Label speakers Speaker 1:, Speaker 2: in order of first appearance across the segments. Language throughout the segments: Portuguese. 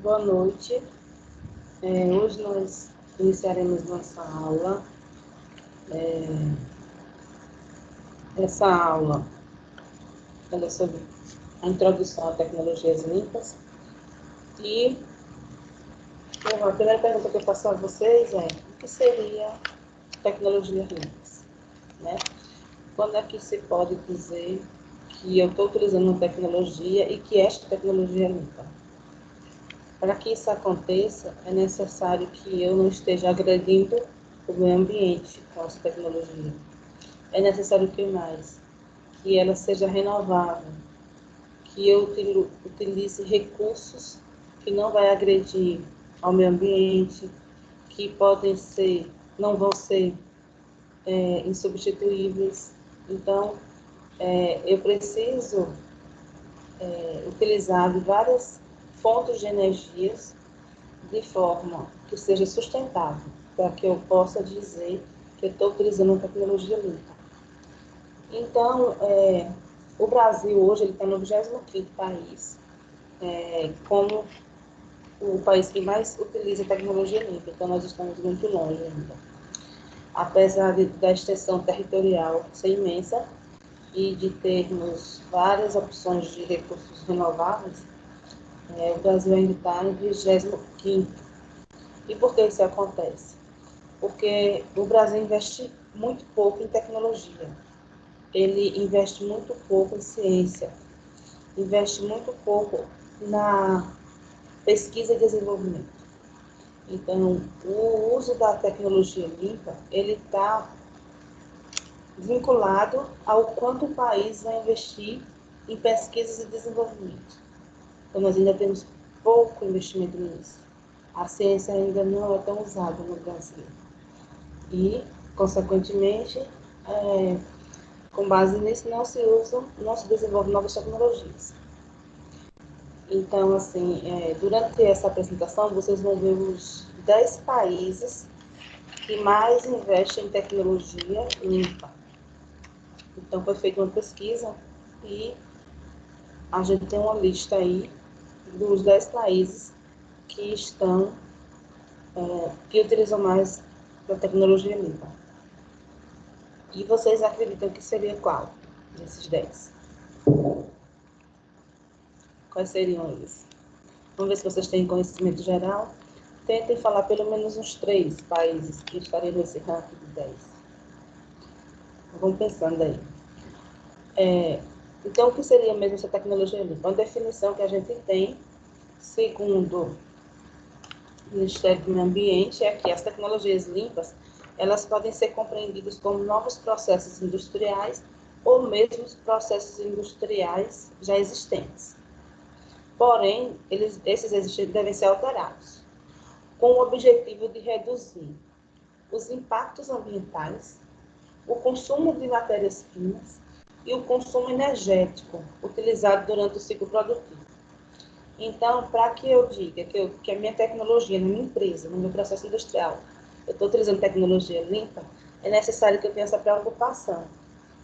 Speaker 1: Boa noite. Hoje nós iniciaremos nossa aula. Essa aula é sobre a introdução a tecnologias limpas. E a primeira pergunta que eu faço a vocês é: o que seria tecnologias limpas? Né? Quando é que se pode dizer que eu estou utilizando uma tecnologia e que esta tecnologia é limpa? Para que isso aconteça, é necessário que eu não esteja agredindo o meio ambiente com essa tecnologia. É necessário que mais? Que ela seja renovável, que eu utilize recursos que não vai agredir ao meio ambiente, que não vão ser insubstituíveis. Então, eu preciso utilizar várias fontes de energias de forma que seja sustentável, para que eu possa dizer que eu estou utilizando uma tecnologia limpa. Então, o Brasil hoje está no 25º país, como o país que mais utiliza tecnologia limpa, então nós estamos muito longe ainda. Apesar da extensão territorial ser imensa e de termos várias opções de recursos renováveis, o Brasil ainda está em 25º. E por que isso acontece? Porque o Brasil investe muito pouco em tecnologia. Ele investe muito pouco em ciência, investe muito pouco na pesquisa e desenvolvimento. Então, o uso da tecnologia limpa, ele está vinculado ao quanto o país vai investir em pesquisas e desenvolvimento. Então, nós ainda temos pouco investimento nisso. A ciência ainda não é tão usada no Brasil. E, consequentemente, com base nisso, não se desenvolve novas tecnologias. Então, assim, durante essa apresentação, vocês vão ver os 10 países que mais investem em tecnologia limpa. Então, foi feita uma pesquisa e a gente tem uma lista aí dos 10 países que que utilizam mais da tecnologia limpa. E vocês acreditam que seria qual desses 10? Quais seriam eles? Vamos ver se vocês têm conhecimento geral. Tentem falar pelo menos uns 3 países que estariam nesse ranking de 10. Vamos pensando aí. Então, o que seria mesmo essa tecnologia limpa? Uma definição que a gente tem, segundo o Ministério do Meio Ambiente, é que as tecnologias limpas, elas podem ser compreendidas como novos processos industriais ou mesmo os processos industriais já existentes. Porém, esses existentes devem ser alterados, com o objetivo de reduzir os impactos ambientais, o consumo de matérias-primas e o consumo energético utilizado durante o ciclo produtivo. Então, para que eu diga que a minha tecnologia, na minha empresa, no meu processo industrial, eu estou utilizando tecnologia limpa, é necessário que eu tenha essa preocupação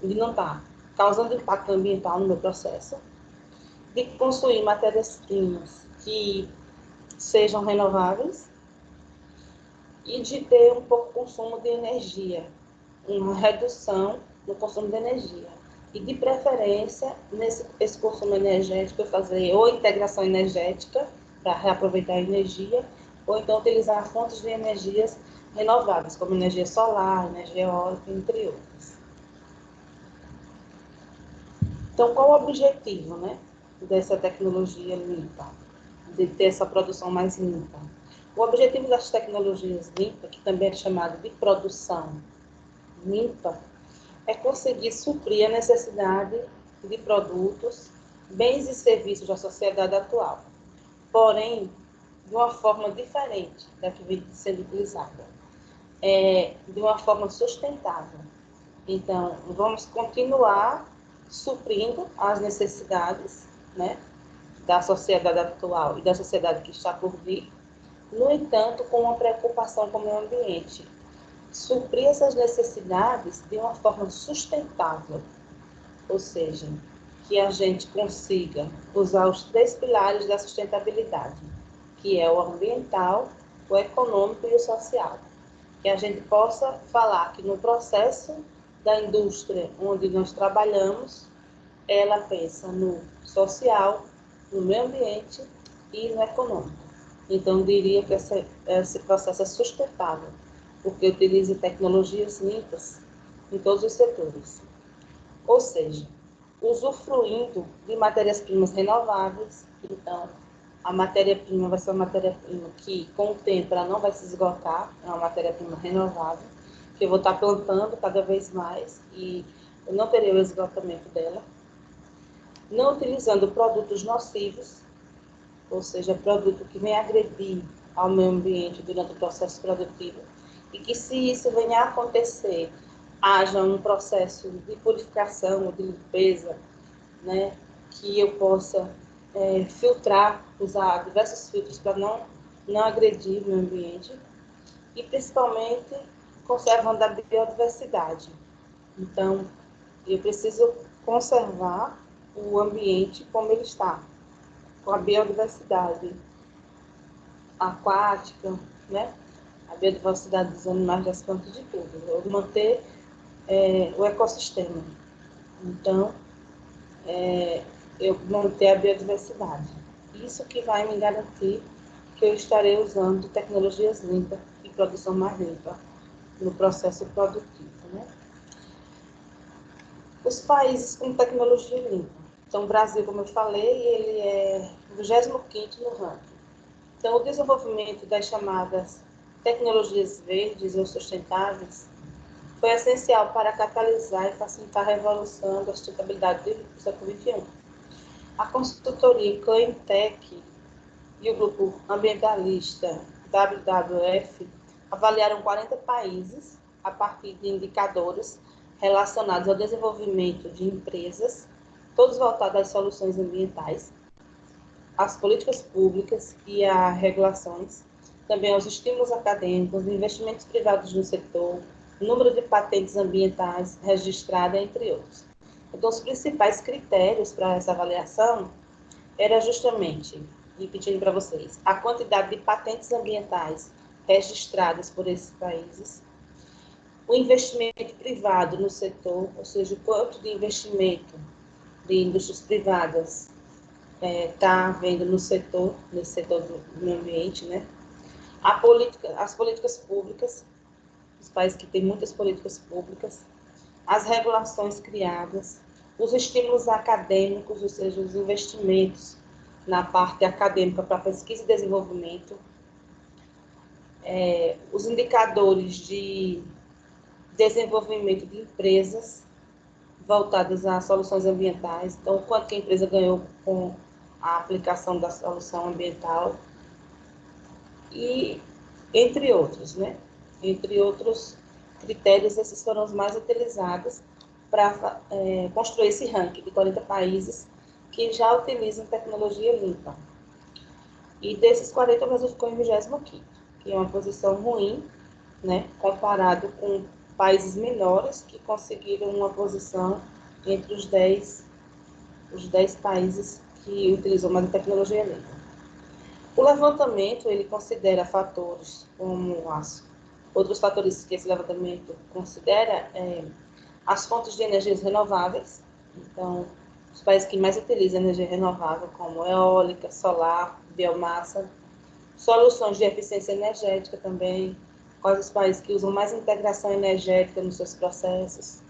Speaker 1: de não estar causando impacto ambiental no meu processo, de construir matérias-primas que sejam renováveis e de ter um pouco consumo de energia, uma redução no consumo de energia. E, de preferência, esse consumo energético, fazer ou integração energética, para reaproveitar a energia, ou então utilizar fontes de energias renováveis, como energia solar, energia eólica, entre outras. Então, qual o objetivo, dessa tecnologia limpa, de ter essa produção mais limpa? O objetivo das tecnologias limpas, que também é chamado de produção limpa, é conseguir suprir a necessidade de produtos, bens e serviços da sociedade atual, porém, de uma forma diferente da que vem sendo utilizada, de uma forma sustentável. Então, vamos continuar suprindo as necessidades, da sociedade atual e da sociedade que está por vir, no entanto, com uma preocupação com o meio ambiente. Suprir essas necessidades de uma forma sustentável, ou seja, que a gente consiga usar os 3 pilares da sustentabilidade, que é o ambiental, o econômico e o social. Que a gente possa falar que no processo da indústria onde nós trabalhamos, ela pensa no social, no meio ambiente e no econômico. Então, eu diria que esse processo é sustentável, porque utiliza tecnologias limpas em todos os setores. Ou seja, usufruindo de matérias-primas renováveis. Então, a matéria-prima vai ser uma matéria-prima que, com o tempo, ela não vai se esgotar, é uma matéria-prima renovável, que eu vou estar plantando cada vez mais e eu não terei o esgotamento dela. Não utilizando produtos nocivos, ou seja, produto que vem agredir ao meio ambiente durante o processo produtivo, e que, se isso venha a acontecer, haja um processo de purificação, de limpeza, né, que eu possa filtrar, usar diversos filtros para não agredir o meio ambiente, e principalmente conservando a biodiversidade. Então, eu preciso conservar o ambiente como ele está, com a biodiversidade aquática, né? A biodiversidade dos animais, das plantas, de tudo. Eu manter o ecossistema. Então, eu manter a biodiversidade. Isso que vai me garantir que eu estarei usando tecnologias limpas e produção mais limpa no processo produtivo, né? Os países com tecnologia limpa. Então, o Brasil, como eu falei, ele é o 25º no ranking. Então, o desenvolvimento das chamadas tecnologias verdes ou sustentáveis foi essencial para catalisar e facilitar a revolução da sustentabilidade do século XXI. A consultoria Cleantech e o grupo ambientalista WWF avaliaram 40 países a partir de indicadores relacionados ao desenvolvimento de empresas, todos voltados às soluções ambientais, às políticas públicas e a regulações, também aos estímulos acadêmicos, investimentos privados no setor, número de patentes ambientais registradas, entre outros. Então, os principais critérios para essa avaliação era justamente, repetindo para vocês, a quantidade de patentes ambientais registradas por esses países, o investimento privado no setor, ou seja, o quanto de investimento de indústrias privadas está havendo nesse setor do meio ambiente, né? As políticas públicas, os países que têm muitas políticas públicas, as regulações criadas, os estímulos acadêmicos, ou seja, os investimentos na parte acadêmica para pesquisa e desenvolvimento, os indicadores de desenvolvimento de empresas voltadas a soluções ambientais, então, o quanto que a empresa ganhou com a aplicação da solução ambiental, e entre outros, né? Entre outros critérios, esses foram os mais utilizados para construir esse ranking de 40 países que já utilizam tecnologia limpa. E desses 40, o Brasil ficou em 25º, que é uma posição ruim, né, comparado com países menores que conseguiram uma posição entre os 10 países que utilizam mais a tecnologia limpa. O levantamento, ele considera fatores como outros fatores que esse levantamento considera as fontes de energias renováveis. Então, os países que mais utilizam energia renovável, como eólica, solar, biomassa, soluções de eficiência energética também, quais os países que usam mais integração energética nos seus processos,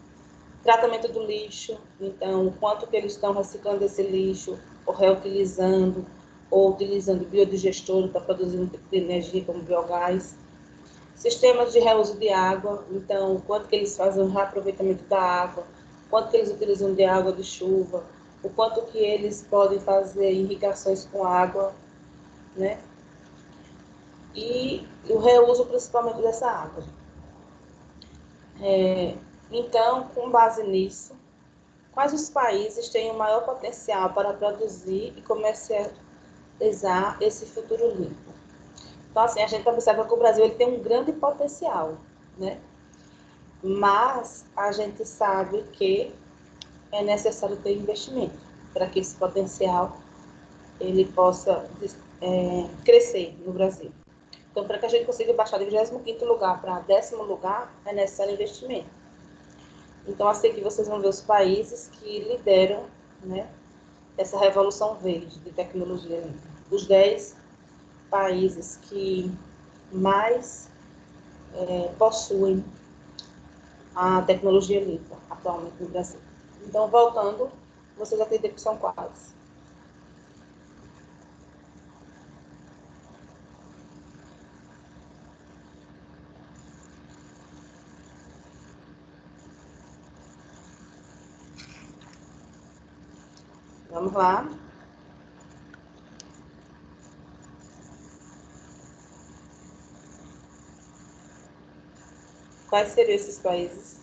Speaker 1: tratamento do lixo, então, o quanto que eles estão reciclando esse lixo, ou reutilizando, ou utilizando biodigestor para produzir um tipo de energia como biogás. Sistemas de reuso de água, então, o quanto que eles fazem o reaproveitamento da água, o quanto que eles utilizam de água de chuva, o quanto que eles podem fazer irrigações com água, né? E o reuso principalmente dessa água. Então, com base nisso, quais os países têm o maior potencial para produzir e comercializar esse futuro limpo? Então, assim, a gente observa que o Brasil ele tem um grande potencial, né? Mas a gente sabe que é necessário ter investimento para que esse potencial ele possa crescer no Brasil. Então, para que a gente consiga baixar de 25º lugar para 10º lugar, é necessário investimento. Então, assim que vocês vão ver os países que lideram, né, essa revolução verde de tecnologia limpa. Os 10 países que mais possuem a tecnologia limpa atualmente no Brasil. Então, voltando, vocês acreditam que são quais? Vamos lá. Quais seriam esses países?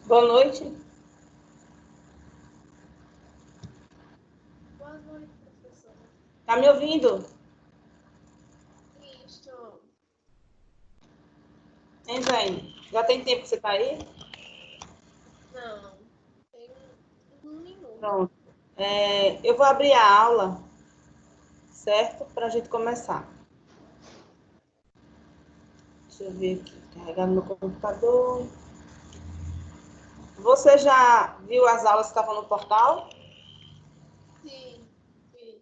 Speaker 1: Boa noite.
Speaker 2: Boa noite, professora.
Speaker 1: Tá me ouvindo?
Speaker 2: Estou.
Speaker 1: Hein, Jane? Já tem tempo que você está aí?
Speaker 2: Não, tem um minuto.
Speaker 1: Pronto. Eu vou abrir a aula, certo? Para a gente começar. Deixa eu ver aqui, carregar no meu computador. Você já viu as aulas que estavam no portal?
Speaker 2: Sim, sim.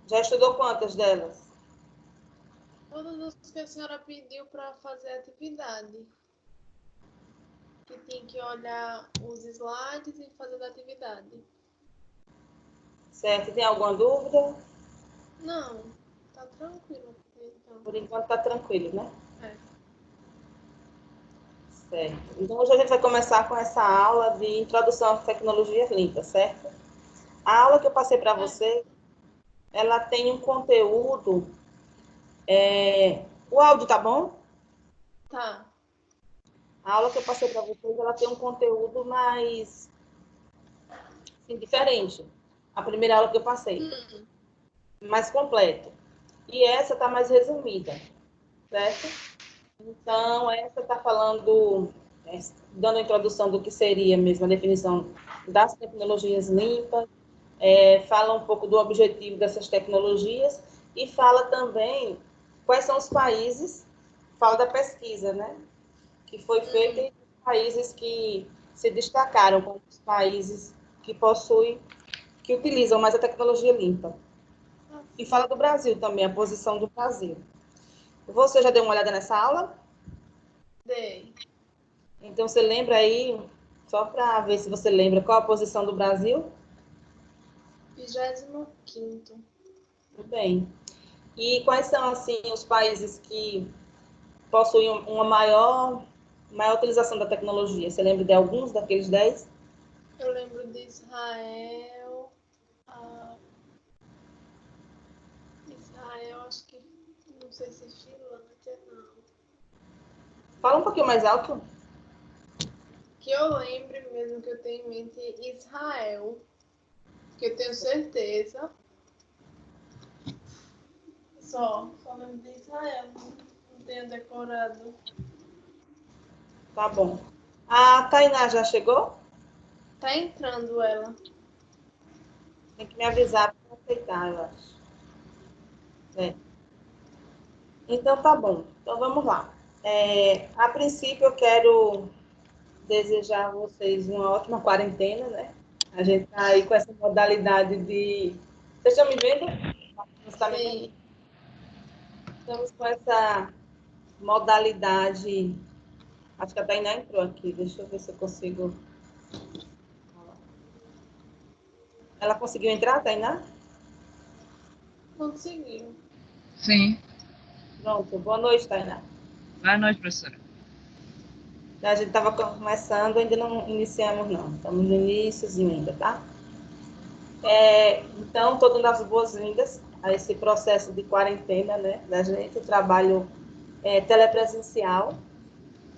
Speaker 1: Já estudou quantas delas?
Speaker 2: Todas as que a senhora pediu para fazer atividade. Que tem que olhar os slides e fazer a atividade.
Speaker 1: Certo? Tem alguma dúvida?
Speaker 2: Não, tá tranquilo até então.
Speaker 1: Por enquanto está tranquilo, né?
Speaker 2: É.
Speaker 1: Certo. Então, hoje a gente vai começar com essa aula de introdução às tecnologias limpas, certo? A aula que eu passei para você, ela tem um conteúdo... O áudio tá bom?
Speaker 2: Tá.
Speaker 1: A aula que eu passei para vocês, ela tem um conteúdo mais assim, diferente. A primeira aula que eu passei, mais completo. E essa está mais resumida, certo? Então, essa está falando, dando a introdução do que seria mesmo a definição das tecnologias limpas, fala um pouco do objetivo dessas tecnologias e fala também quais são os países, fala da pesquisa, né? Que foi feita em países que se destacaram como os países que possuem que utilizam mais a tecnologia limpa. E fala do Brasil também, a posição do Brasil. Você já deu uma olhada nessa aula?
Speaker 2: Dei.
Speaker 1: Então, você lembra aí, só para ver se você lembra, qual a posição do Brasil?
Speaker 2: 25º.
Speaker 1: Muito bem. E quais são, assim, os países que possuem uma maior utilização da tecnologia? Você lembra de alguns daqueles 10?
Speaker 2: Eu lembro de Israel. Israel, acho que. Não sei se Finlândia, não.
Speaker 1: Fala um pouquinho mais alto.
Speaker 2: Que eu lembre mesmo, que eu tenho em mente Israel. Que eu tenho certeza. Só lembro de Israel. Não tenho decorado.
Speaker 1: Tá bom. A Tainá já chegou?
Speaker 2: Tá entrando ela.
Speaker 1: Tem que me avisar para aceitar, eu acho. É. Então, tá bom. Então, vamos lá. A princípio, eu quero desejar a vocês uma ótima quarentena, né? A gente tá aí com essa modalidade de... Vocês estão me vendo? Você está me vendo?
Speaker 2: Sim.
Speaker 1: Estamos com essa modalidade... Acho que a Tainá entrou aqui. Deixa eu ver se eu consigo... Ela conseguiu entrar, Tainá?
Speaker 2: Conseguiu.
Speaker 3: Sim.
Speaker 1: Pronto. Boa noite, Tainá.
Speaker 3: Boa noite, professora.
Speaker 1: A gente estava começando, ainda não iniciamos, não. Estamos no iníciozinho ainda, tá? Então, estou dando as boas-vindas a esse processo de quarentena, né, da gente, o trabalho telepresencial.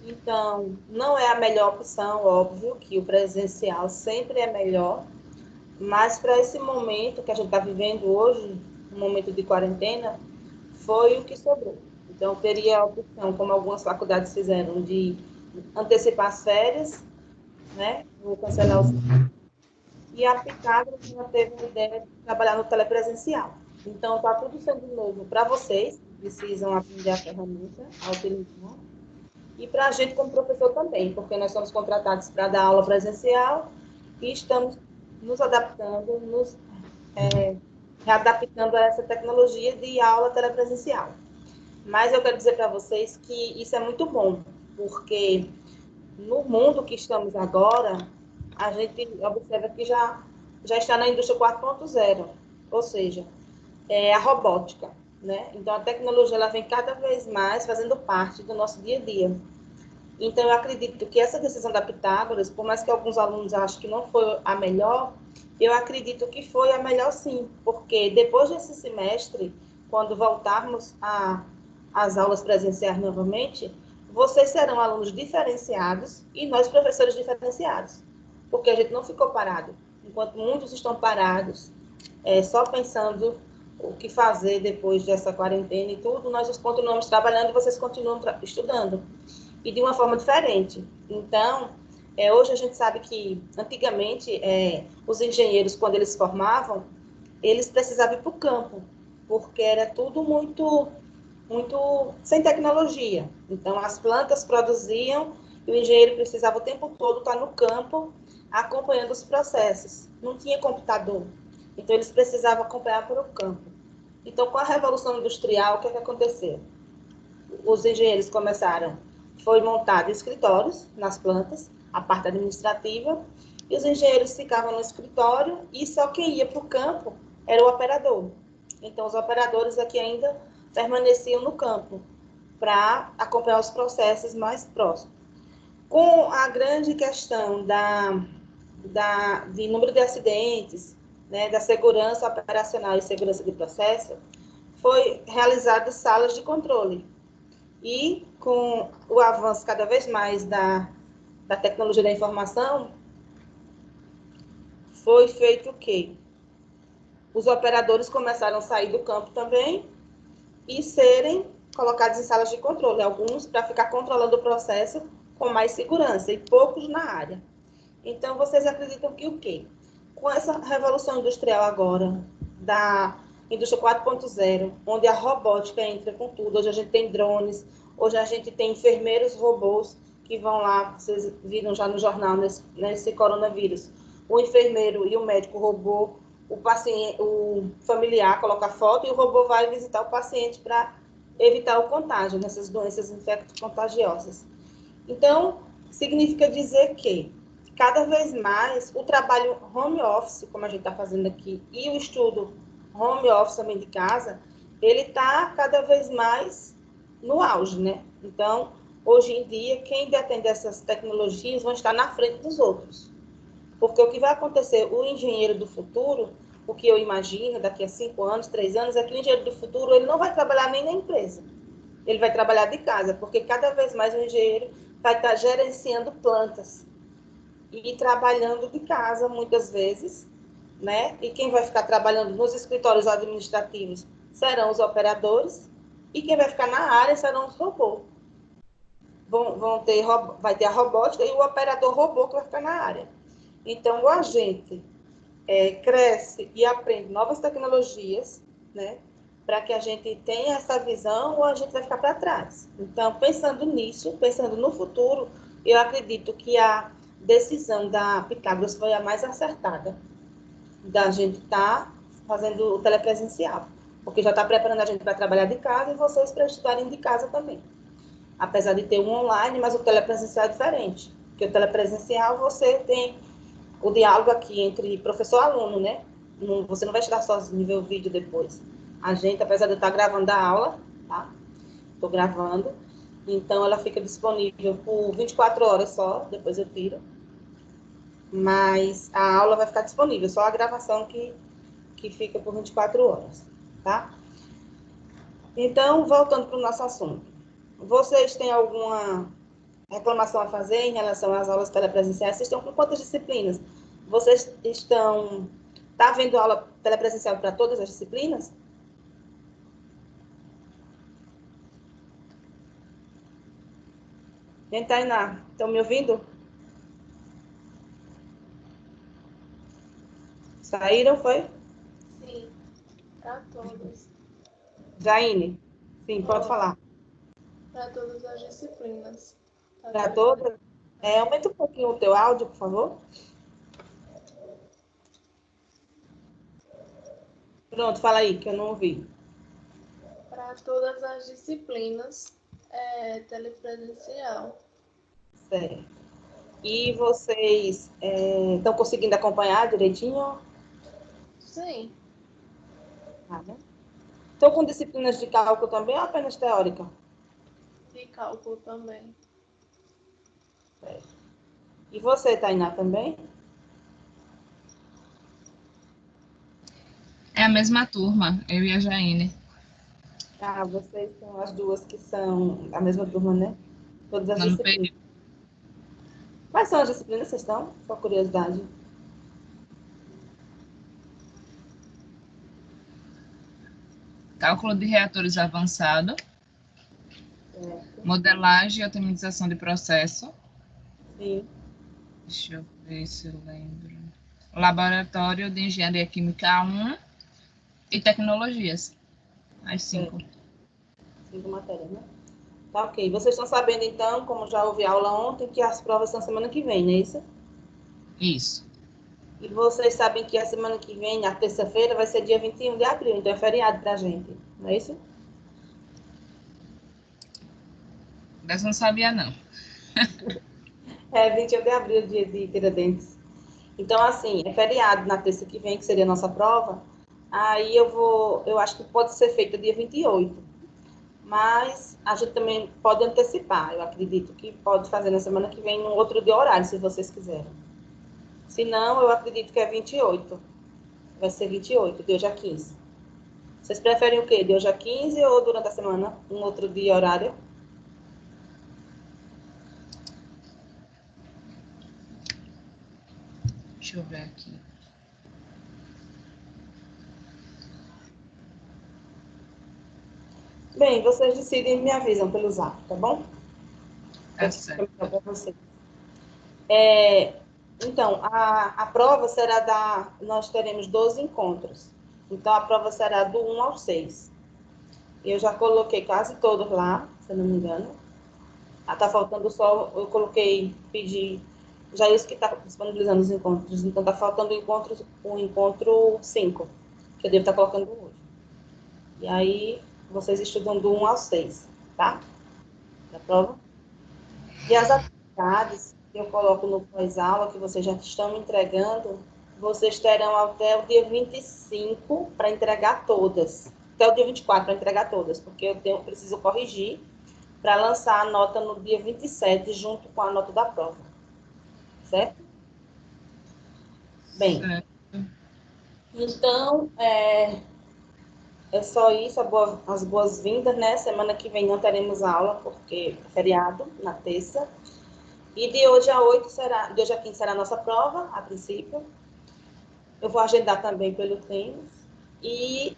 Speaker 1: Então, não é a melhor opção, óbvio, que o presencial sempre é melhor, mas para esse momento que a gente está vivendo hoje, um momento de quarentena, foi o que sobrou. Então, teria a opção, como algumas faculdades fizeram, de antecipar as férias, né? Vou cancelar os... E a Pitágoras já teve a ideia de trabalhar no telepresencial. Então, está tudo sendo novo para vocês, que precisam aprender a ferramenta, a utilizar, e para a gente como professor também, porque nós somos contratados para dar aula presencial e estamos nos adaptando, nos readaptando a essa tecnologia de aula telepresencial. Mas eu quero dizer para vocês que isso é muito bom, porque no mundo que estamos agora, a gente observa que já está na indústria 4.0, ou seja, a robótica, né? Então, a tecnologia ela vem cada vez mais fazendo parte do nosso dia a dia. Então, eu acredito que essa decisão da Pitágoras, por mais que alguns alunos achem que não foi a melhor, eu acredito que foi a melhor sim, porque depois desse semestre, quando voltarmos às aulas presenciais novamente, vocês serão alunos diferenciados e nós professores diferenciados, porque a gente não ficou parado. Enquanto muitos estão parados, só pensando o que fazer depois dessa quarentena e tudo, nós continuamos trabalhando e vocês continuam estudando. E de uma forma diferente. Então, hoje a gente sabe que, antigamente, os engenheiros, quando eles formavam, eles precisavam ir para o campo, porque era tudo muito sem tecnologia. Então, as plantas produziam e o engenheiro precisava o tempo todo estar no campo, acompanhando os processos. Não tinha computador, então eles precisavam acompanhar pelo campo. Então, com a Revolução Industrial, o que aconteceu? Os engenheiros foi montado escritórios nas plantas, a parte administrativa, e os engenheiros ficavam no escritório e só quem ia para o campo era o operador. Então, os operadores aqui ainda permaneciam no campo para acompanhar os processos mais próximos. Com a grande questão de número de acidentes, né, da segurança operacional e segurança de processo, foi realizado salas de controle. E com o avanço cada vez mais da tecnologia da informação, foi feito o quê? Os operadores começaram a sair do campo também e serem colocados em salas de controle, alguns para ficar controlando o processo com mais segurança e poucos na área. Então, vocês acreditam que o quê? Com essa revolução industrial agora, da indústria 4.0, onde a robótica entra com tudo, hoje a gente tem drones, hoje a gente tem enfermeiros robôs que vão lá, vocês viram já no jornal, nesse coronavírus, o enfermeiro e o médico robô o paciente, o familiar coloca a foto e o robô vai visitar o paciente para evitar o contágio nessas doenças infecto-contagiosas. Então, significa dizer que cada vez mais o trabalho home office, como a gente está fazendo aqui, e o estudo home office também de casa, ele está cada vez mais no auge, né? Então, hoje em dia, quem detém dessas tecnologias vão estar na frente dos outros. Porque o que vai acontecer, o engenheiro do futuro, o que eu imagino daqui a 5 anos, 3 anos, é que o engenheiro do futuro ele não vai trabalhar nem na empresa. Ele vai trabalhar de casa, porque cada vez mais o engenheiro vai estar gerenciando plantas e trabalhando de casa, muitas vezes, né? E quem vai ficar trabalhando nos escritórios administrativos serão os operadores, e quem vai ficar na área serão os robôs. Vai ter a robótica e o operador robô que vai ficar na área. Então, o agente cresce e aprende novas tecnologias, né? Para que a gente tenha essa visão, ou a gente vai ficar para trás. Então, pensando nisso, pensando no futuro, eu acredito que a decisão da Pitágoras foi a mais acertada, da gente estar fazendo o telepresencial, porque já está preparando a gente para trabalhar de casa e vocês para estudarem de casa também. Apesar de ter um online, mas o telepresencial é diferente, porque o telepresencial você tem o diálogo aqui entre professor e aluno, né? Você não vai estudar sozinho e ver o vídeo depois. A gente, apesar de eu estar gravando a aula, tá? Estou gravando, então ela fica disponível por 24 horas só, depois eu tiro. Mas a aula vai ficar disponível, só a gravação que fica por 24 horas, tá? Então, voltando para o nosso assunto. Vocês têm alguma reclamação a fazer em relação às aulas telepresenciais? Vocês estão com quantas disciplinas? Vocês estão... Tá vendo aula telepresencial para todas as disciplinas? Gente, Tainá, estão me ouvindo? Saíram, foi?
Speaker 2: Sim, para todos.
Speaker 1: Jaine? Sim, pode falar.
Speaker 2: Para todas as disciplinas.
Speaker 1: Para todas? Aumenta um pouquinho o teu áudio, por favor. Pronto, fala aí, que eu não ouvi.
Speaker 2: Para todas as disciplinas telepresencial.
Speaker 1: Certo. E vocês estão conseguindo acompanhar direitinho?
Speaker 2: Sim.
Speaker 1: Estão com disciplinas de cálculo também ou apenas teórica?
Speaker 2: De cálculo também.
Speaker 1: Certo. E você, Tainá, também?
Speaker 3: É a mesma turma, eu e a Jaine.
Speaker 1: Ah, vocês são as duas que são a mesma turma, né? Todas as
Speaker 3: No
Speaker 1: disciplinas.
Speaker 3: período.
Speaker 1: Quais são as disciplinas que vocês estão? Só curiosidade.
Speaker 3: Cálculo de reatores avançado,
Speaker 1: Certo.
Speaker 3: modelagem e otimização de processo.
Speaker 1: Sim.
Speaker 3: Deixa eu ver se eu lembro. Laboratório de Engenharia Química 1 e Tecnologias. As 5.
Speaker 1: 5 matérias, né? Tá ok. Vocês estão sabendo, então, como já houve aula ontem, que as provas são semana que vem, não é isso?
Speaker 3: Isso.
Speaker 1: E vocês sabem que a semana que vem, a terça-feira, vai ser dia 21 de abril, então é feriado pra gente, não é isso?
Speaker 3: Dessa não sabia, não.
Speaker 1: 21 de abril, dia de Tiradentes. Então, assim, é feriado na terça que vem, que seria a nossa prova. Aí eu acho que pode ser feita dia 28. Mas a gente também pode antecipar. Eu acredito que pode fazer na semana que vem, num outro dia horário, se vocês quiserem. Se não, eu acredito que é 28. Vai ser 28, de hoje a 15. Vocês preferem o quê? De hoje a 15 ou durante a semana? Um outro dia horário?
Speaker 3: Deixa eu ver aqui.
Speaker 1: Bem, vocês decidem e me avisam pelo zap, tá bom?
Speaker 3: Tá certo.
Speaker 1: Para vocês. Então, a prova será nós teremos 12 encontros. Então, a prova será do 1 ao 6. Eu já coloquei quase todos lá, se eu não me engano. Tá faltando só, pedi já é isso que está disponibilizando os encontros. Então, está faltando o encontro 5, que eu devo estar colocando hoje. E aí, vocês estudam do 1 ao 6, tá? Da prova. E as atividades que eu coloco no pós-aula, que vocês já estão entregando, vocês terão até o dia 25 para entregar todas. Até o dia 24 para entregar todas, porque eu preciso corrigir para lançar a nota no dia 27, junto com a nota da prova. Certo? Bem,
Speaker 3: Certo.
Speaker 1: então, é só isso, as boas-vindas, né? Semana que vem não teremos aula, porque é feriado, na terça. E de hoje a 8 de hoje a 15 será a nossa prova, a princípio. Eu vou agendar também pelo Teams. E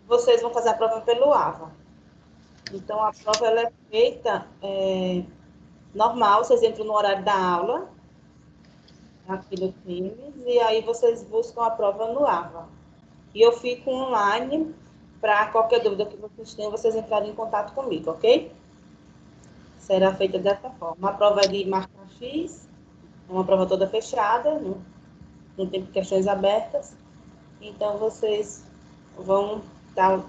Speaker 1: vocês vão fazer a prova pelo AVA. Então, a prova ela é feita normal, vocês entram no horário da aula, aqui no Teams, e aí vocês buscam a prova no AVA. E eu fico online para qualquer dúvida que vocês tenham, vocês entrarem em contato comigo, ok? Será feita dessa forma. A prova é de marca X, é uma prova toda fechada, não tem questões abertas. Então, vocês vão estar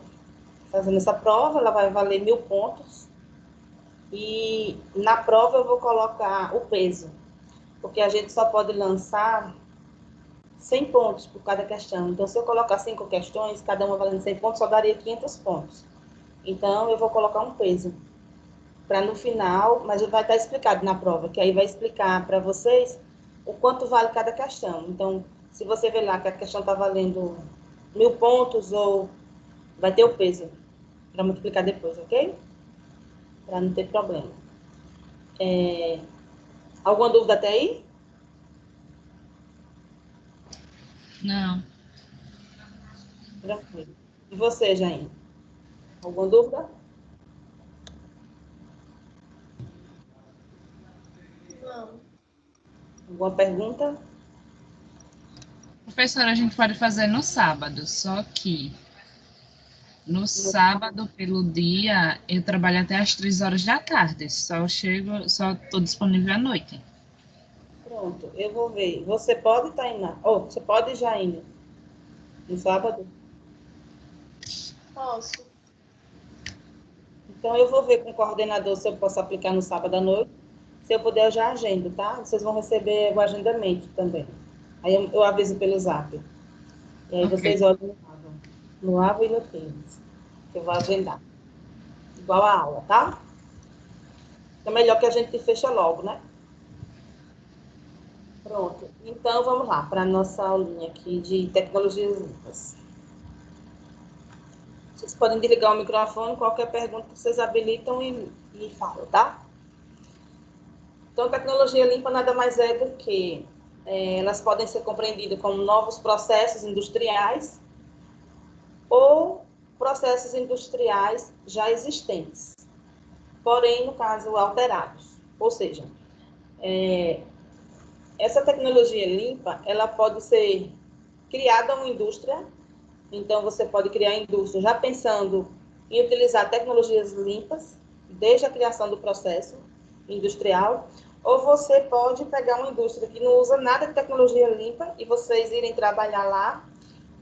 Speaker 1: fazendo essa prova, ela vai valer 1.000 pontos. E na prova eu vou colocar o peso, porque a gente só pode lançar 100 pontos por cada questão. Então, se eu colocar 5 questões, cada uma valendo 100 pontos, só daria 500 pontos. Então, eu vou colocar um peso, para no final, mas vai estar explicado na prova, que aí vai explicar para vocês o quanto vale cada questão. Então, se você ver lá que a questão está valendo 1.000 pontos, ou vai ter o peso, para multiplicar depois, ok? Para não ter problema. Alguma dúvida até aí?
Speaker 3: Não.
Speaker 1: Tranquilo. E você, Jaine? Alguma dúvida?
Speaker 2: Não.
Speaker 1: Alguma pergunta?
Speaker 3: Professora, a gente pode fazer no sábado, só que no sábado, pelo dia, eu trabalho até às 3 horas da tarde. Só estou disponível à noite.
Speaker 1: Pronto, eu vou ver. Você pode, Tainá? Você pode, Jaine? No sábado?
Speaker 2: Posso.
Speaker 1: Então, eu vou ver com o coordenador se eu posso aplicar no sábado à noite. Se eu puder, eu já agendo, tá? Vocês vão receber o agendamento também. Aí eu aviso pelo zap. E aí
Speaker 3: Ok.
Speaker 1: vocês olham no AVA e no Teams, que eu vou agendar. Igual a aula, tá? É melhor que a gente feche logo, né? Pronto. Então, vamos lá para a nossa aulinha aqui de tecnologias limpas. Vocês podem desligar o microfone, qualquer pergunta vocês habilitam e falam, tá? Então, tecnologia limpa nada mais é do que elas podem ser compreendidas como novos processos industriais ou processos industriais já existentes, porém, no caso, alterados. Ou seja, essa tecnologia limpa, ela pode ser criada uma indústria, então você pode criar a indústria já pensando em utilizar tecnologias limpas, desde a criação do processo industrial, ou você pode pegar uma indústria que não usa nada de tecnologia limpa e vocês irem trabalhar lá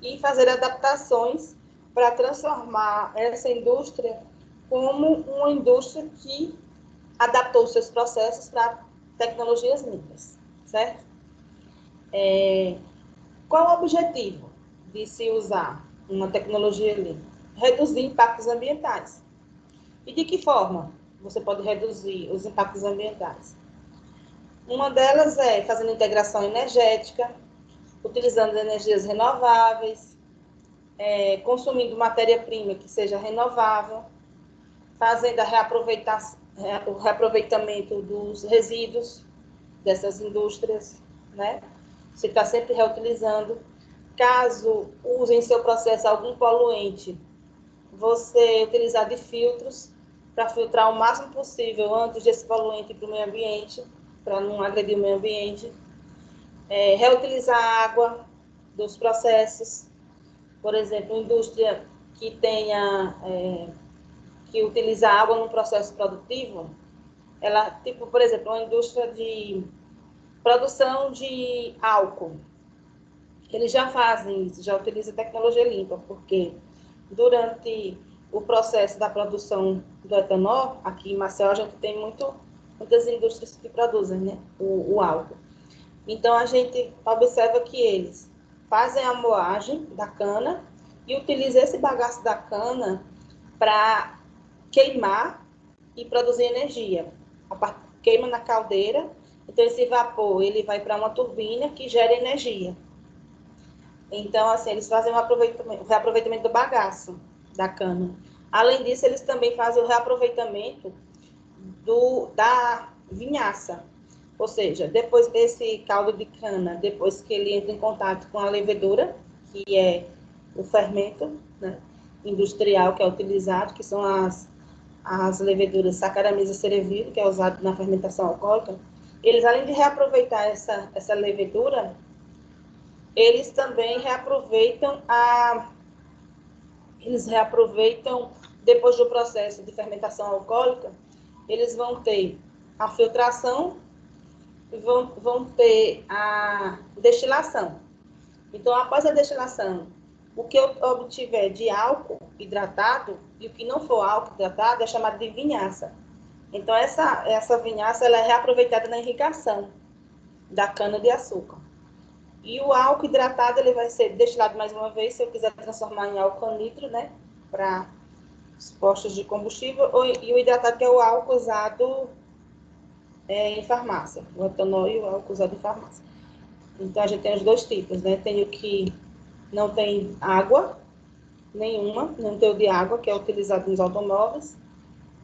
Speaker 1: e fazer adaptações para transformar essa indústria como uma indústria que adaptou os seus processos para tecnologias limpas, certo? Qual o objetivo de se usar uma tecnologia limpa? Reduzir impactos ambientais. E de que forma você pode reduzir os impactos ambientais? Uma delas é fazendo integração energética, utilizando energias renováveis, consumindo matéria-prima que seja renovável, fazendo o reaproveitamento dos resíduos dessas indústrias, né? Você está sempre reutilizando. Caso use em seu processo algum poluente, você utilizar de filtros para filtrar o máximo possível antes desse poluente ir para o meio ambiente, para não agredir o meio ambiente. Reutilizar a água dos processos, por exemplo, indústria que tenha que utiliza água no processo produtivo, ela, tipo, por exemplo, uma indústria de Produção de álcool. Eles já fazem isso, já utilizam tecnologia limpa, porque durante o processo da produção do etanol, aqui em Maceió a gente tem muitas indústrias que produzem, né, o álcool. Então, a gente observa que eles fazem a moagem da cana e utilizam esse bagaço da cana para queimar e produzir energia. Queima na caldeira, então esse vapor ele vai para uma turbina que gera energia. Então, assim, eles fazem o reaproveitamento do bagaço da cana. Além disso, eles também fazem o reaproveitamento da vinhaça. Ou seja, depois desse caldo de cana, depois que ele entra em contato com a levedura, que é o fermento, né, industrial que é utilizado, que são as leveduras Saccharomyces cerevisiae, que é usado na fermentação alcoólica, eles, além de reaproveitar essa levedura, eles também reaproveitam depois do processo de fermentação alcoólica, eles vão ter a filtração e vão ter a destilação. Então, após a destilação, o que eu obtiver de álcool hidratado e o que não for álcool hidratado é chamado de vinhaça. Então, essa vinhaça ela é reaproveitada na irrigação da cana-de-açúcar. E o álcool hidratado ele vai ser destilado mais uma vez, se eu quiser transformar em álcool nitro, né, para os postos de combustível, e o hidratado que é o álcool usado em farmácia, o etanol e o álcool usado em farmácia. Então, a gente tem os dois tipos, né? Tem o que não tem água nenhuma, não tem o de água, que é utilizado nos automóveis,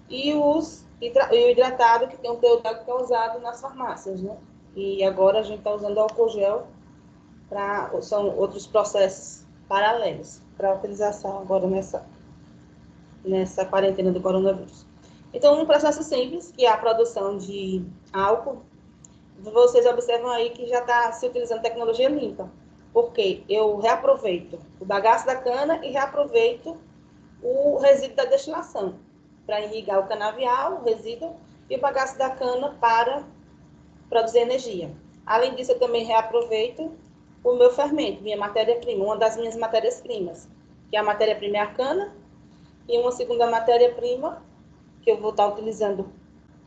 Speaker 1: e o hidratado, que tem o teor de água, que é usado nas farmácias, né? E agora a gente está usando álcool gel, são outros processos paralelos para utilização agora nessa quarentena do coronavírus. Então, um processo simples, que é a produção de álcool, vocês observam aí que já está se utilizando tecnologia limpa, porque eu reaproveito o bagaço da cana e reaproveito o resíduo da destilação, para irrigar o canavial, o resíduo, e o bagaço da cana para produzir energia. Além disso, eu também reaproveito o meu fermento, minha matéria-prima, uma das minhas matérias-primas, que é a matéria-prima é a cana, e uma segunda matéria-prima, que eu vou estar utilizando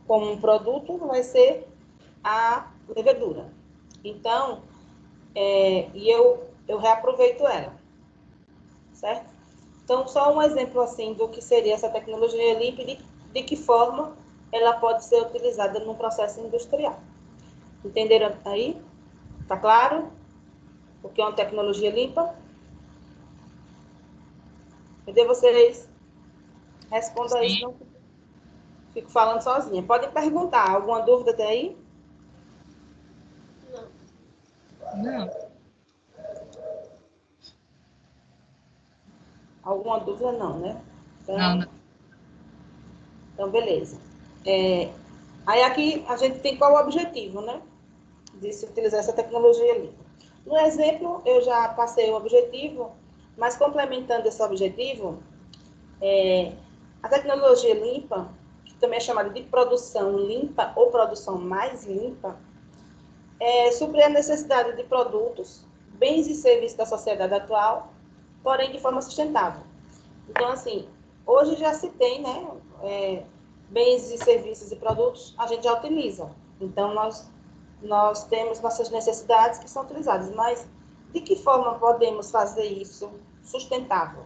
Speaker 1: como um produto, vai ser a levedura. Então, eu reaproveito ela, certo? Então, só um exemplo assim do que seria essa tecnologia limpa e de que forma ela pode ser utilizada no processo industrial. Entenderam aí? Tá claro? O que é uma tecnologia limpa? Cadê vocês? Responda isso, não fico falando sozinha. Podem perguntar. Alguma dúvida até aí?
Speaker 3: Não.
Speaker 1: Alguma dúvida não, né? Então,
Speaker 3: Não.
Speaker 1: Então beleza. Aí aqui a gente tem qual o objetivo, né? De se utilizar essa tecnologia limpa. No exemplo, eu já passei o objetivo, mas complementando esse objetivo, a tecnologia limpa, que também é chamada de produção limpa ou produção mais limpa, suprir a necessidade de produtos, bens e serviços da sociedade atual, porém de forma sustentável. Então, assim, hoje já se tem, né, bens e serviços e produtos, a gente já utiliza. Então, nós temos nossas necessidades que são utilizadas, mas de que forma podemos fazer isso sustentável?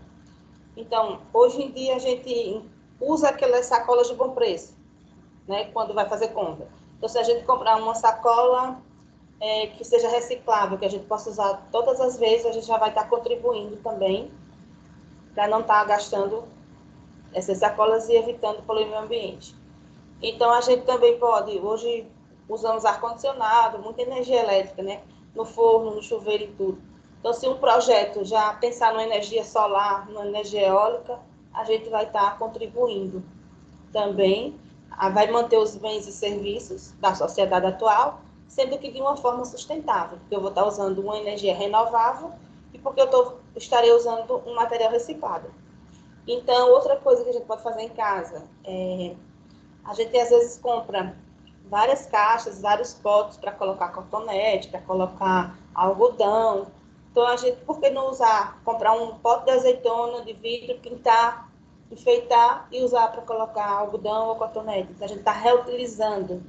Speaker 1: Então, hoje em dia a gente usa aquelas sacolas de bom preço, né, quando vai fazer compra. Então, se a gente comprar uma sacola que seja reciclável, que a gente possa usar todas as vezes, a gente já vai estar contribuindo também para não estar gastando essas sacolas e evitando poluir o meio ambiente. Então, a gente também pode, hoje usamos ar-condicionado, muita energia elétrica, né? No forno, no chuveiro e tudo. Então, se um projeto já pensar numa energia solar, numa energia eólica, a gente vai estar contribuindo também, vai manter os bens e serviços da sociedade atual, sendo que de uma forma sustentável, porque eu vou estar usando uma energia renovável e porque eu estarei usando um material reciclado. Então, outra coisa que a gente pode fazer em casa, a gente às vezes compra várias caixas, vários potes para colocar cotonete, para colocar algodão. Então, a gente, por que não usar, comprar um pote de azeitona de vidro, pintar, enfeitar e usar para colocar algodão ou cotonete? Então, a gente está reutilizando,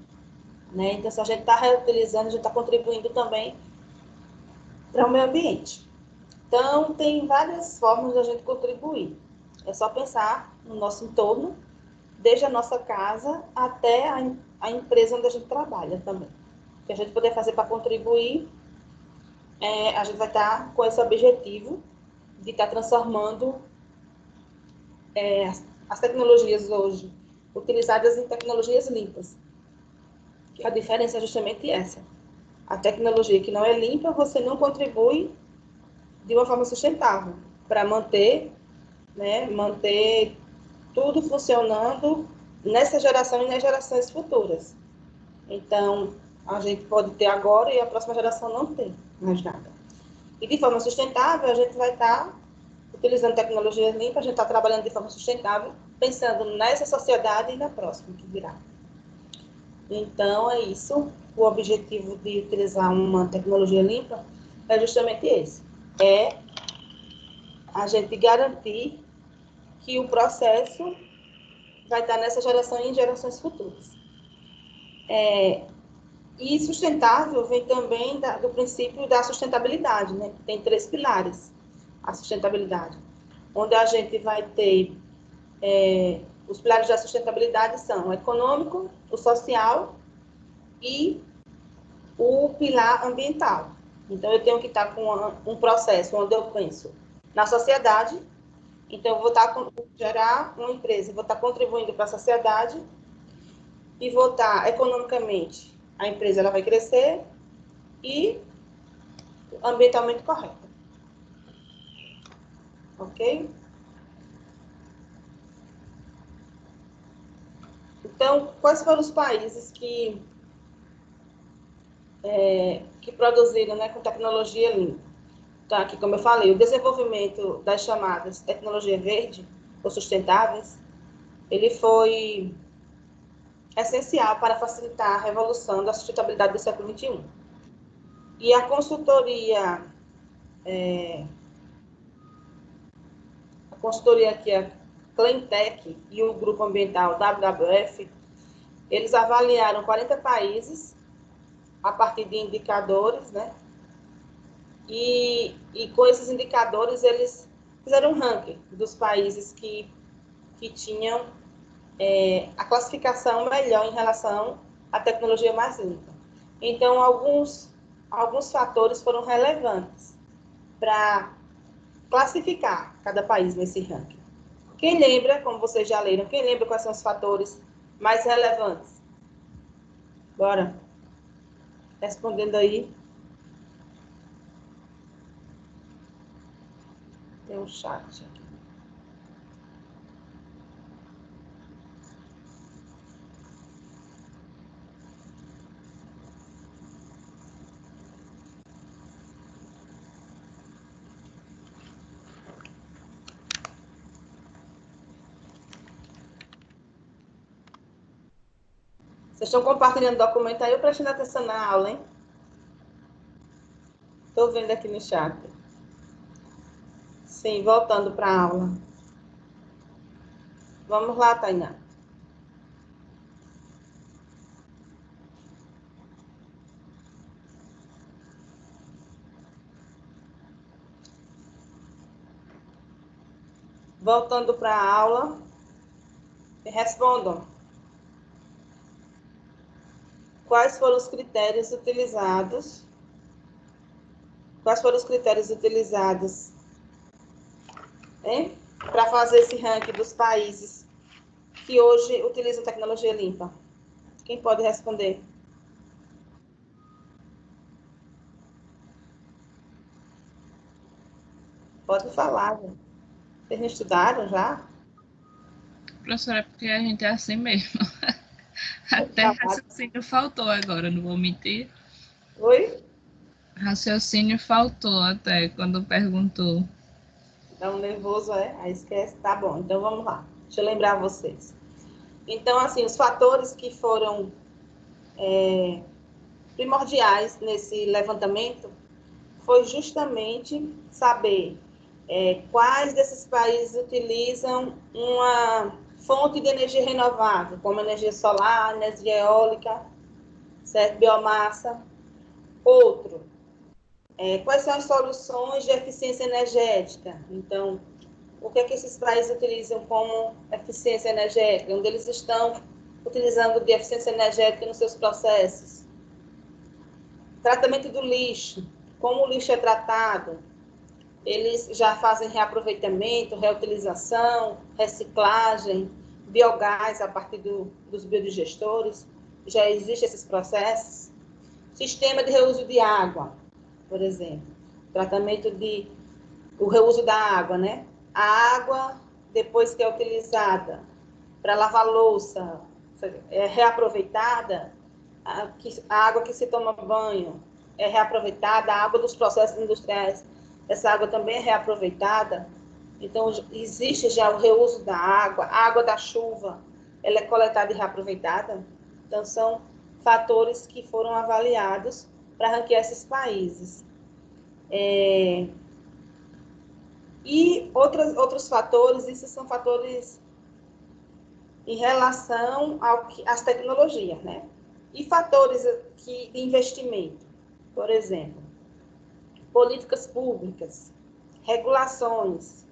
Speaker 1: né? Então, se a gente está reutilizando, a gente está contribuindo também para o meio ambiente. Então, tem várias formas de a gente contribuir. É só pensar no nosso entorno, desde a nossa casa até a empresa onde a gente trabalha também. O que a gente puder fazer para contribuir, a gente vai estar com esse objetivo de estar transformando as tecnologias hoje utilizadas em tecnologias limpas. A diferença é justamente essa. A tecnologia que não é limpa, você não contribui de uma forma sustentável para manter, né, manter tudo funcionando nessa geração e nas gerações futuras. Então, a gente pode ter agora e a próxima geração não ter mais nada. E de forma sustentável, a gente vai estar utilizando tecnologias limpas, a gente está trabalhando de forma sustentável, pensando nessa sociedade e na próxima que virá. Então, é isso. O objetivo de utilizar uma tecnologia limpa é justamente esse. É a gente garantir que o processo vai estar nessa geração e em gerações futuras. E sustentável vem também do princípio da sustentabilidade, né? Tem 3 pilares a sustentabilidade, onde a gente vai ter os pilares da sustentabilidade são o econômico, o social e o pilar ambiental. Então, eu tenho que estar com um processo onde eu penso na sociedade. Então, eu vou gerar uma empresa, vou estar contribuindo para a sociedade e vou estar economicamente, a empresa ela vai crescer e ambientalmente correta. Ok? Então, quais foram os países que produziram, né, com tecnologia limpa? Então, aqui, como eu falei, o desenvolvimento das chamadas tecnologia verde ou sustentáveis, ele foi essencial para facilitar a revolução da sustentabilidade do século XXI. E a consultoria aqui, a Cleantech e o grupo ambiental WWF, eles avaliaram 40 países a partir de indicadores, né? E com esses indicadores, eles fizeram um ranking dos países que tinham a classificação melhor em relação à tecnologia mais limpa. Então, alguns fatores foram relevantes para classificar cada país nesse ranking. Quem lembra, como vocês já leram, quem lembra quais são os fatores mais relevantes? Bora. Respondendo aí. Tem um chat aqui. Vocês estão compartilhando o documento aí ou prestando atenção na aula, hein? Estou vendo aqui no chat. Sim, voltando para a aula. Vamos lá, Tainá. Voltando para a aula. Respondam. Quais foram os critérios utilizados? Quais foram os critérios utilizados para fazer esse ranking dos países que hoje utilizam tecnologia limpa? Quem pode responder? Pode falar. Vocês não estudaram já?
Speaker 3: Professora, é porque a gente é assim mesmo. Até raciocínio faltou agora, não vou mentir.
Speaker 1: Oi?
Speaker 3: Raciocínio faltou até quando perguntou.
Speaker 1: Dá um nervoso, aí esquece. Tá bom, então vamos lá. Deixa eu lembrar vocês. Então, assim, os fatores que foram primordiais nesse levantamento foi justamente saber quais desses países utilizam uma fonte de energia renovável, como energia solar, energia eólica, certo? Biomassa. Outro, quais são as soluções de eficiência energética? Então, o que é que esses países utilizam como eficiência energética? Onde eles estão utilizando de eficiência energética nos seus processos? Tratamento do lixo. Como o lixo é tratado? Eles já fazem reaproveitamento, reutilização, reciclagem, biogás a partir dos biodigestores. Já existem esses processos. Sistema de reuso de água, por exemplo. O reuso da água, né? A água, depois que é utilizada para lavar louça, é reaproveitada. A água que se toma banho é reaproveitada. A água dos processos industriais, essa água também é reaproveitada. Então, existe já o reuso da água. A água da chuva, ela é coletada e reaproveitada. Então, são fatores que foram avaliados para ranquear esses países. E outros fatores, esses são fatores em relação às tecnologias, né? E fatores de investimento, por exemplo, políticas públicas, regulações,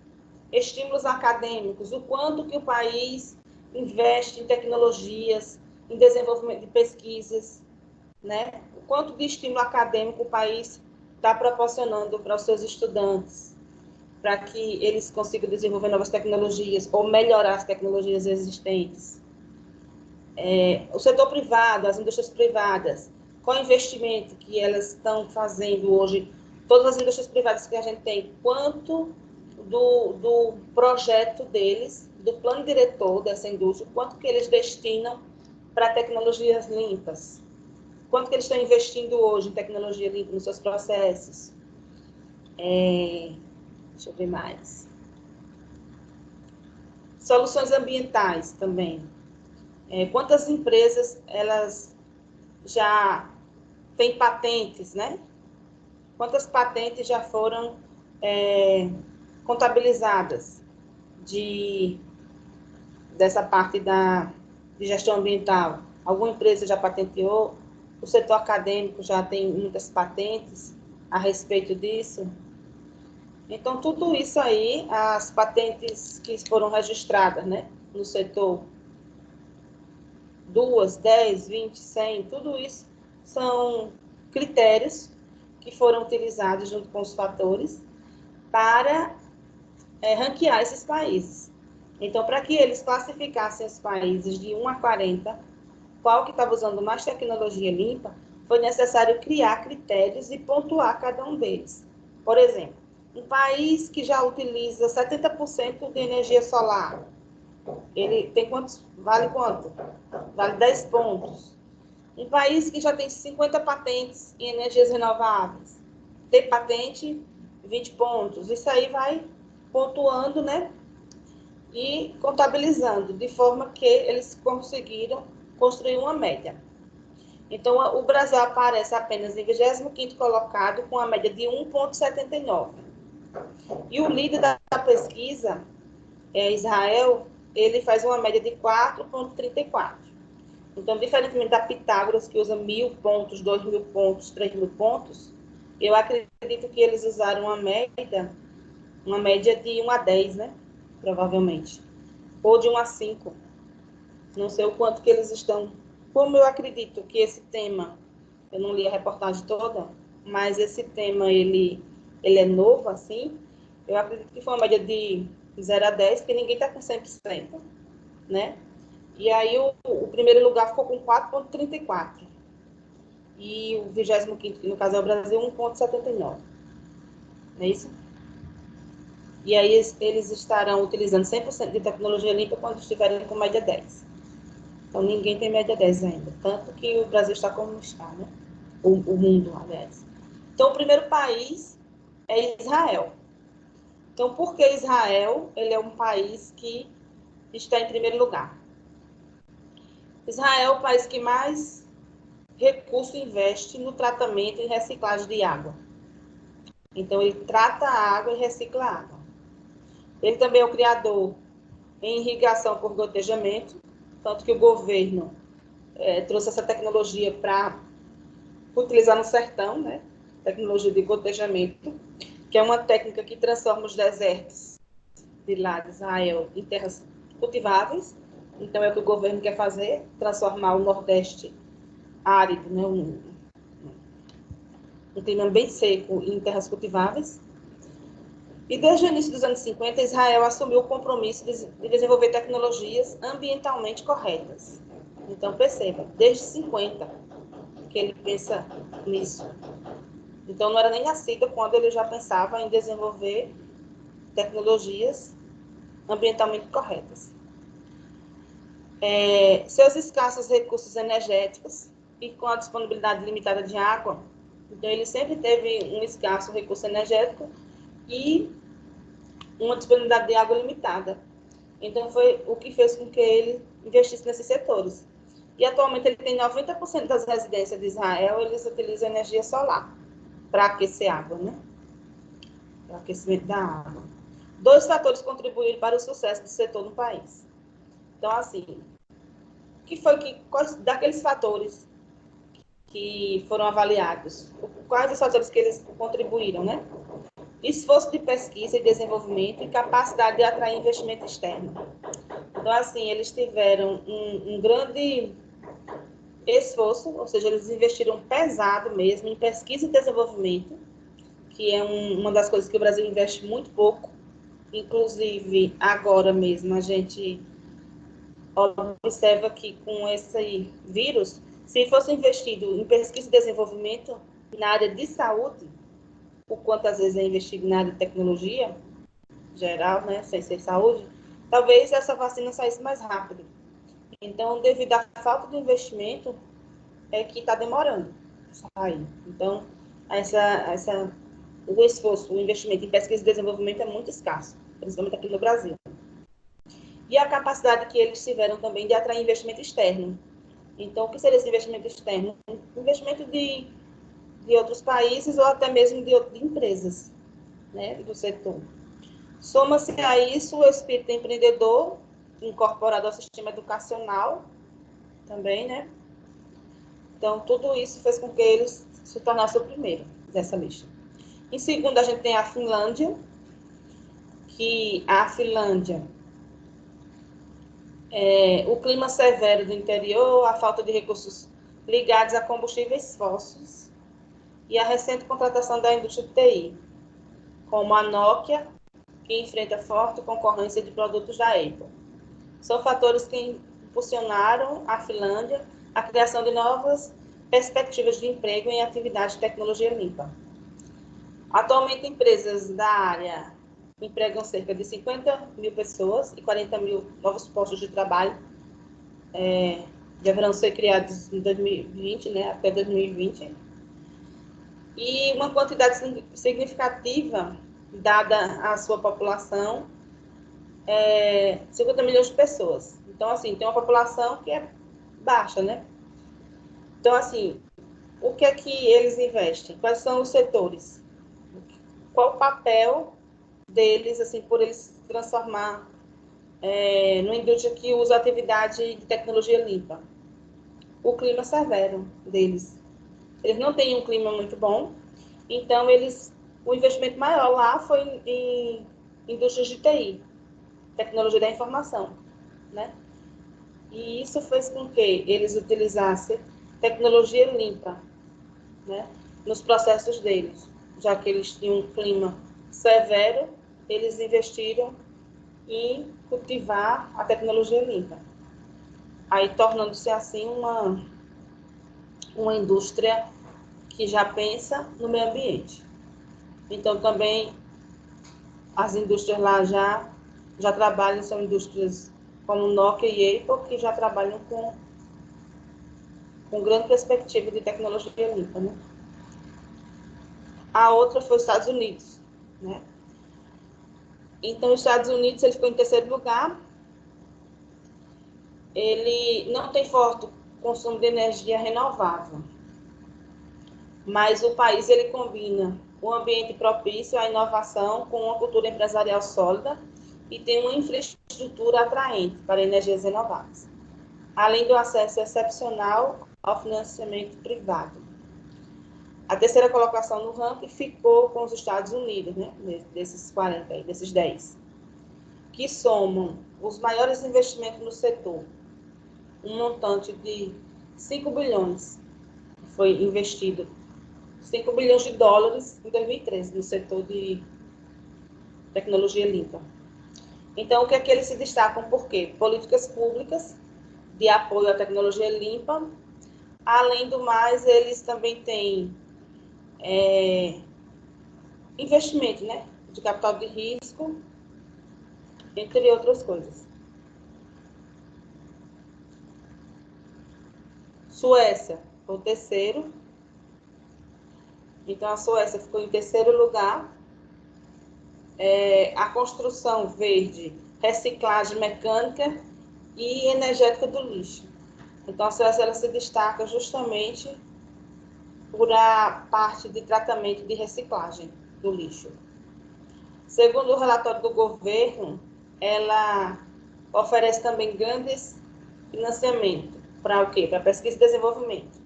Speaker 1: estímulos acadêmicos, o quanto que o país investe em tecnologias, em desenvolvimento de pesquisas, né? O quanto de estímulo acadêmico o país está proporcionando para os seus estudantes, para que eles consigam desenvolver novas tecnologias ou melhorar as tecnologias existentes. O setor privado, as indústrias privadas, qual investimento que elas estão fazendo hoje, todas as indústrias privadas que a gente tem, quanto do projeto deles, do plano diretor dessa indústria, quanto que eles destinam para tecnologias limpas, quanto que eles estão investindo hoje em tecnologia limpa nos seus processos. Deixa eu ver mais. Soluções ambientais também. Quantas empresas elas já têm patentes, né? Quantas patentes já foram contabilizadas dessa parte de gestão ambiental? Alguma empresa já patenteou? O setor acadêmico já tem muitas patentes a respeito disso? Então, tudo isso aí, as patentes que foram registradas, né, no setor, 2, 10, 20, 100, tudo isso são critérios que foram utilizados junto com os fatores para ranquear esses países. Então, para que eles classificassem os países de 1 a 40, qual que estava usando mais tecnologia limpa, foi necessário criar critérios e pontuar cada um deles. Por exemplo, um país que já utiliza 70% de energia solar, ele tem quantos? Vale quanto? Vale 10 pontos. Um país que já tem 50 patentes em energias renováveis, tem patente, 20 pontos. Isso aí vai pontuando, né? E contabilizando, de forma que eles conseguiram construir uma média. Então, o Brasil aparece apenas em 25º colocado, com a média de 1,79. E o líder da pesquisa, Israel, ele faz uma média de 4,34. Então, diferentemente da Pitágoras, que usa 1.000 pontos, 2.000 pontos, 3.000 pontos, eu acredito que eles usaram uma média de 1 a 10, né? Provavelmente. Ou de 1 a 5. Não sei o quanto que eles estão. Como eu acredito que esse tema, eu não li a reportagem toda, mas esse tema, ele é novo, assim, eu acredito que foi uma média de 0 a 10, porque ninguém está com 100%, né? E aí o primeiro lugar ficou com 4,34. E o 25º, que no caso é o Brasil, 1,79. Não é isso? E aí eles estarão utilizando 100% de tecnologia limpa quando estiverem com média 10. Então, ninguém tem média 10 ainda. Tanto que o Brasil está como está, né? O mundo, aliás. Então, o primeiro país é Israel. Então, por que Israel? Ele é um país que está em primeiro lugar. Israel é o país que mais recurso investe no tratamento e reciclagem de água. Então, ele trata a água e recicla a água. Ele também é o criador em irrigação por gotejamento, tanto que o governo trouxe essa tecnologia para utilizar no sertão, né? Tecnologia de gotejamento, que é uma técnica que transforma os desertos de lá de Israel em terras cultiváveis. Então, é o que o governo quer fazer, transformar o Nordeste árido, né? Um clima bem seco em terras cultiváveis. E desde o início dos anos 50, Israel assumiu o compromisso de desenvolver tecnologias ambientalmente corretas. Então, perceba, desde 50 que ele pensa nisso. Então, não era nem nascido quando ele já pensava em desenvolver tecnologias ambientalmente corretas. Seus escassos recursos energéticos e com a disponibilidade limitada de água, então ele sempre teve um escasso recurso energético e uma disponibilidade de água limitada. Então, foi o que fez com que ele investisse nesses setores. E, atualmente, ele tem 90% das residências de Israel, eles utilizam energia solar para aquecer água, né? Para o aquecimento da água. 2 fatores contribuíram para o sucesso do setor no país. Então, assim, daqueles fatores que foram avaliados, quais os fatores que eles contribuíram, né? Esforço de pesquisa e desenvolvimento e capacidade de atrair investimento externo. Então, assim, eles tiveram um grande esforço, ou seja, eles investiram pesado mesmo em pesquisa e desenvolvimento, que é uma das coisas que o Brasil investe muito pouco. Inclusive, agora mesmo, a gente observa que com esse vírus, se fosse investido em pesquisa e desenvolvimento na área de saúde, o quanto às vezes é investido na área de tecnologia geral, né, sem ser saúde, talvez essa vacina saísse mais rápido. Então, devido à falta de investimento, é que está demorando a sair. Então, o esforço, o investimento em pesquisa e desenvolvimento é muito escasso, principalmente aqui no Brasil. E a capacidade que eles tiveram também de atrair investimento externo. Então, o que seria esse investimento externo? Investimento de outros países ou até mesmo de empresas, né, do setor. Soma-se a isso o espírito empreendedor incorporado ao sistema educacional também, né? Então, tudo isso fez com que eles se tornassem o primeiro dessa lista. Em segundo, a gente tem a Finlândia, que a Finlândia, o clima severo do interior, a falta de recursos ligados a combustíveis fósseis e a recente contratação da indústria de TI, como a Nokia, que enfrenta forte concorrência de produtos da Apple. São fatores que impulsionaram a Finlândia a criação de novas perspectivas de emprego em atividades de tecnologia limpa. Atualmente, empresas da área empregam cerca de 50 mil pessoas e 40 mil novos postos de trabalho deverão ser criados em 2020, né, até 2020. E uma quantidade significativa, dada a sua população, 50 milhões de pessoas. Então, assim, tem uma população que é baixa, né? Então, assim, o que é que eles investem? Quais são os setores? Qual o papel deles, assim, por eles transformar numa indústria que usa atividade de tecnologia limpa? O clima severo deles. Eles não têm um clima muito bom, então o investimento maior lá foi em indústrias de TI, tecnologia da informação, né? E isso fez com que eles utilizassem tecnologia limpa, né, nos processos deles, já que eles tinham um clima severo, eles investiram em cultivar a tecnologia limpa, aí tornando-se assim uma indústria que já pensa no meio ambiente. Então, também as indústrias lá já trabalham, são indústrias como Nokia e Apple, que já trabalham com grande perspectiva de tecnologia limpa, né? A outra foi os Estados Unidos, né? Então, os Estados Unidos, ele ficou em terceiro lugar. Ele não tem forte consumo de energia renovável. Mas o país ele combina um ambiente propício à inovação com uma cultura empresarial sólida e tem uma infraestrutura atraente para energias renováveis, além do acesso excepcional ao financiamento privado. A terceira colocação no ranking ficou com os Estados Unidos, né, desses 40, desses 10, que somam os maiores investimentos no setor, um montante de 5 bilhões, foi investido 5 bilhões de dólares em 2013 no setor de tecnologia limpa. Então, o que é que eles se destacam? Por quê? Políticas públicas de apoio à tecnologia limpa. Além do mais, eles também têm investimento, né, de capital de risco, entre outras coisas. Suécia, o terceiro. Então, a Suécia ficou em terceiro lugar. A construção verde, reciclagem mecânica e energética do lixo. Então, a Suécia ela se destaca justamente por a parte de tratamento de reciclagem do lixo. Segundo o relatório do governo, ela oferece também grandes financiamentos para o quê? Para pesquisa e desenvolvimento.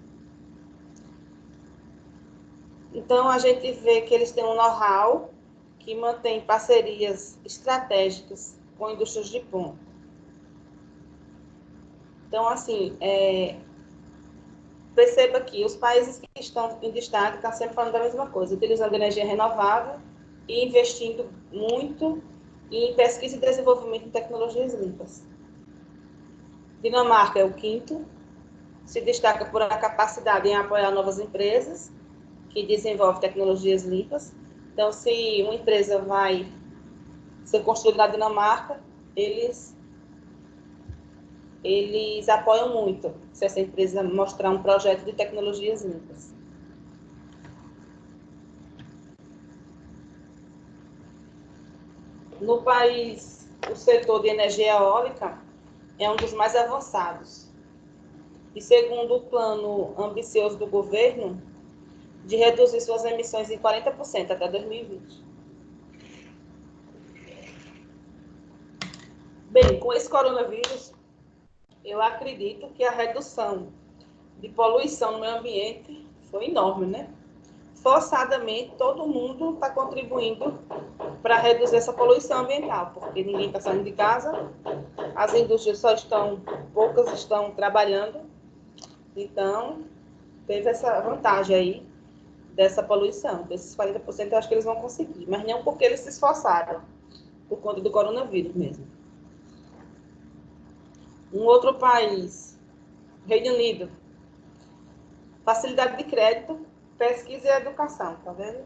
Speaker 1: Então, a gente vê que eles têm um know-how que mantém parcerias estratégicas com indústrias de ponta. Então, assim, perceba que os países que estão em destaque estão sempre falando da mesma coisa, utilizando energia renovável e investindo muito em pesquisa e desenvolvimento em tecnologias limpas. Dinamarca é o quinto, se destaca por a capacidade em apoiar novas empresas que desenvolvem tecnologias limpas. Então, se uma empresa vai ser construída na Dinamarca, eles apoiam muito se essa empresa mostrar um projeto de tecnologias limpas. No país, o setor de energia eólica é um dos mais avançados. E segundo o plano ambicioso do governo, de reduzir suas emissões em 40% até 2020. Bem, com esse coronavírus, eu acredito que a redução de poluição no meio ambiente foi enorme, né? Forçadamente, todo mundo está contribuindo para reduzir essa poluição ambiental, porque ninguém está saindo de casa, as indústrias poucas estão trabalhando, então teve essa vantagem aí dessa poluição, desses 40% eu acho que eles vão conseguir, mas não porque eles se esforçaram, por conta do coronavírus mesmo. Um outro país, Reino Unido, facilidade de crédito, pesquisa e educação, tá vendo?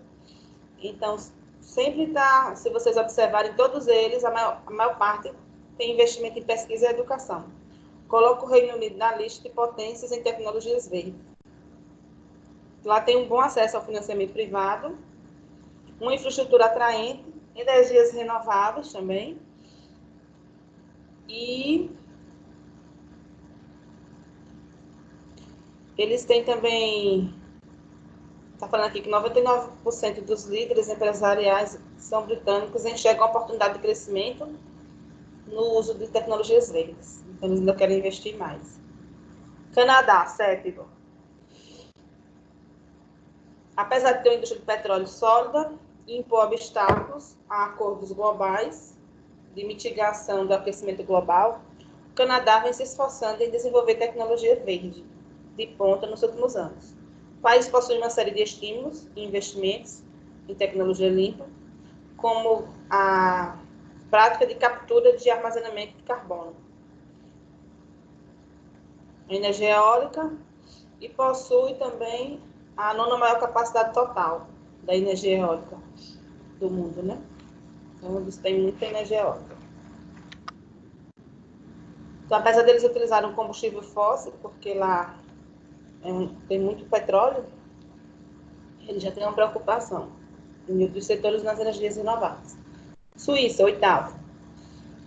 Speaker 1: Então, sempre está, se vocês observarem, todos eles, a maior parte, tem investimento em pesquisa e educação. Coloca o Reino Unido na lista de potências em tecnologias verdes. Lá tem um bom acesso ao financiamento privado, uma infraestrutura atraente, energias renováveis também, e eles têm também, está falando aqui que 99% dos líderes empresariais são britânicos e enxergam a oportunidade de crescimento no uso de tecnologias verdes. Então, eles ainda querem investir mais. Canadá, sétimo. Apesar de ter uma indústria de petróleo sólida, impor obstáculos a acordos globais de mitigação do aquecimento global, o Canadá vem se esforçando em desenvolver tecnologia verde de ponta nos últimos anos. O país possui uma série de estímulos e investimentos em tecnologia limpa, como a prática de captura de armazenamento de carbono, energia eólica, e possui também a nona maior capacidade total da energia eólica do mundo, né? Então, eles têm muita energia eólica. Então, apesar deles utilizarem um combustível fóssil, porque lá tem muito petróleo, eles já têm uma preocupação em outros setores nas energias renováveis. Suíça, oitavo.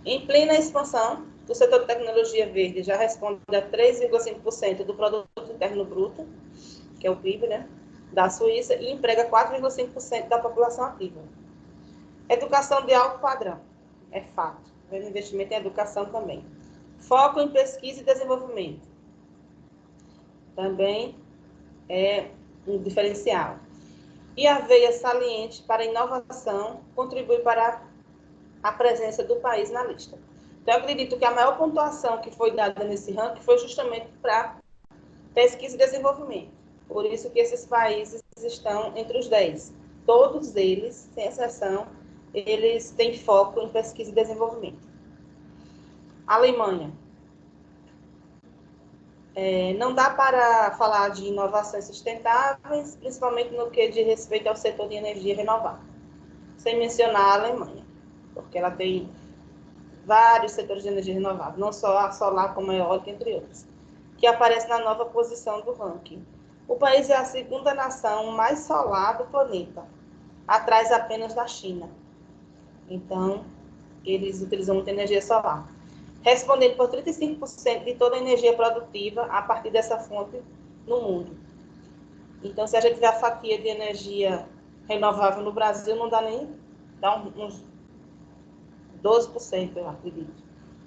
Speaker 1: Em plena expansão O setor de tecnologia verde já responde a 3,5% do produto interno bruto, que é o PIB, né, da Suíça, e emprega 4,5% da população ativa. Educação de alto padrão, é fato. O investimento em educação também. Foco em pesquisa e desenvolvimento, também é um diferencial. E a veia saliente para a inovação contribui para a presença do país na lista. Então, eu acredito que a maior pontuação que foi dada nesse ranking foi justamente para pesquisa e desenvolvimento. Por isso que esses países estão entre os 10. Todos eles, sem exceção, eles têm foco em pesquisa e desenvolvimento. Alemanha. Não dá para falar de inovações sustentáveis, principalmente no que diz respeito ao setor de energia renovável, sem mencionar a Alemanha, porque ela tem vários setores de energia renovável, não só a solar, como a eólica, entre outros, que aparece na nova posição do ranking. O país é a segunda nação mais solar do planeta, atrás apenas da China. Então, eles utilizam muita energia solar, respondendo por 35% de toda a energia produtiva a partir dessa fonte no mundo. Então, se a gente vê a fatia de energia renovável no Brasil, não dá nem, dá uns 12%, eu acredito.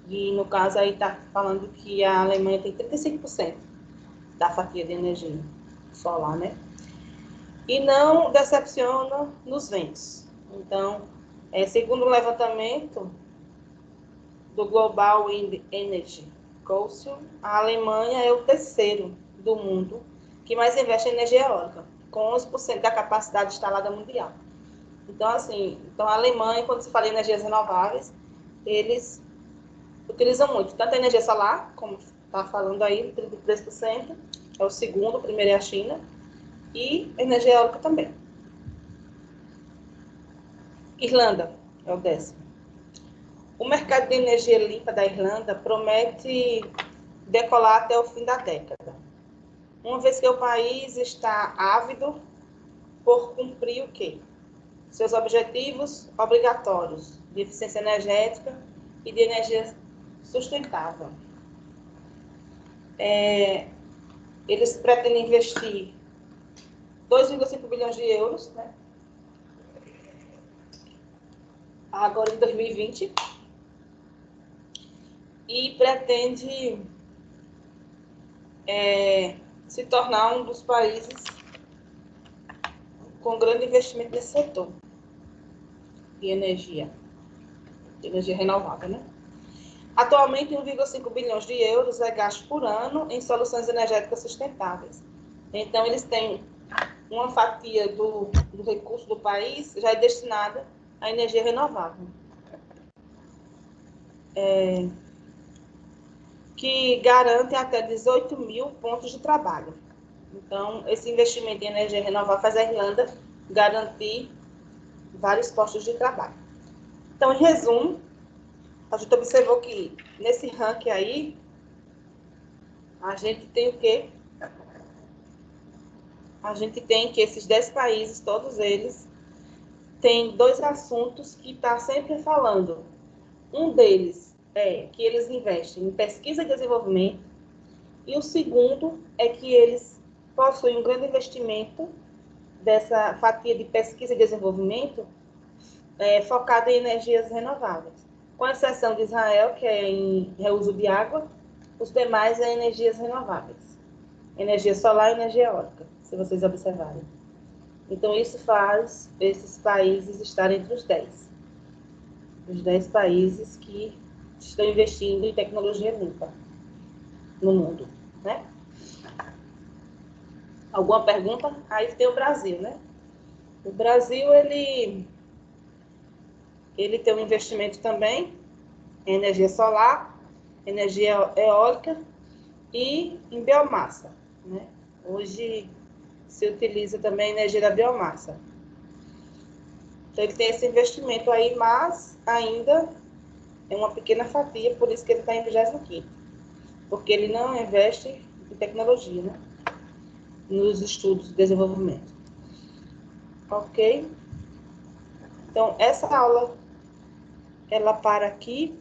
Speaker 1: E, no caso, aí está falando que a Alemanha tem 35% da fatia de energia solar, né? E não decepciona nos ventos. Então, segundo o levantamento do Global Wind Energy Council, a Alemanha é o terceiro do mundo que mais investe em energia eólica, com 11% da capacidade instalada mundial. Então, assim, a Alemanha, quando se fala em energias renováveis, eles utilizam muito, tanto a energia solar, como está falando aí, 33%, é o segundo, o primeiro é a China, e energia eólica também. Irlanda é o 10º. O mercado de energia limpa da Irlanda promete decolar até o fim da década, uma vez que o país está ávido por cumprir o quê? Seus objetivos obrigatórios de eficiência energética e de energia sustentável. Eles pretendem investir 2,5 bilhões de euros, né? Agora em 2020, e pretende se tornar um dos países com grande investimento nesse setor de energia renovável, né? Atualmente, 1,5 bilhões de euros é gasto por ano em soluções energéticas sustentáveis. Então, eles têm uma fatia do recurso do país já é destinada à energia renovável, que garante até 18 mil pontos de trabalho. Então, esse investimento em energia renovável faz a Irlanda garantir vários postos de trabalho. Então, em resumo, a gente observou que nesse ranking aí, a gente tem o quê? A gente tem que esses 10 países, todos eles, têm 2 assuntos que está sempre falando. Um deles é que eles investem em pesquisa e desenvolvimento, e o segundo é que eles possuem um grande investimento dessa fatia de pesquisa e desenvolvimento focada em energias renováveis. Com exceção de Israel, que é em reuso de água, os demais é energias renováveis. Energia solar e energia eólica, se vocês observarem. Então, isso faz esses países estarem entre os 10. Os 10 países que estão investindo em tecnologia limpa no mundo, né? Alguma pergunta? Aí tem o Brasil, né? O Brasil, ele tem um investimento também em energia solar, energia eólica e em biomassa, né? Hoje se utiliza também a energia da biomassa. Então, ele tem esse investimento aí, mas ainda é uma pequena fatia, por isso que ele está em 25º, porque ele não investe em tecnologia, né? Nos estudos de desenvolvimento. Ok? Então, essa aula, ela para aqui.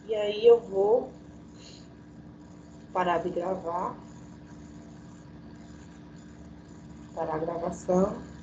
Speaker 1: E aí eu vou parar de gravar. Parar a gravação.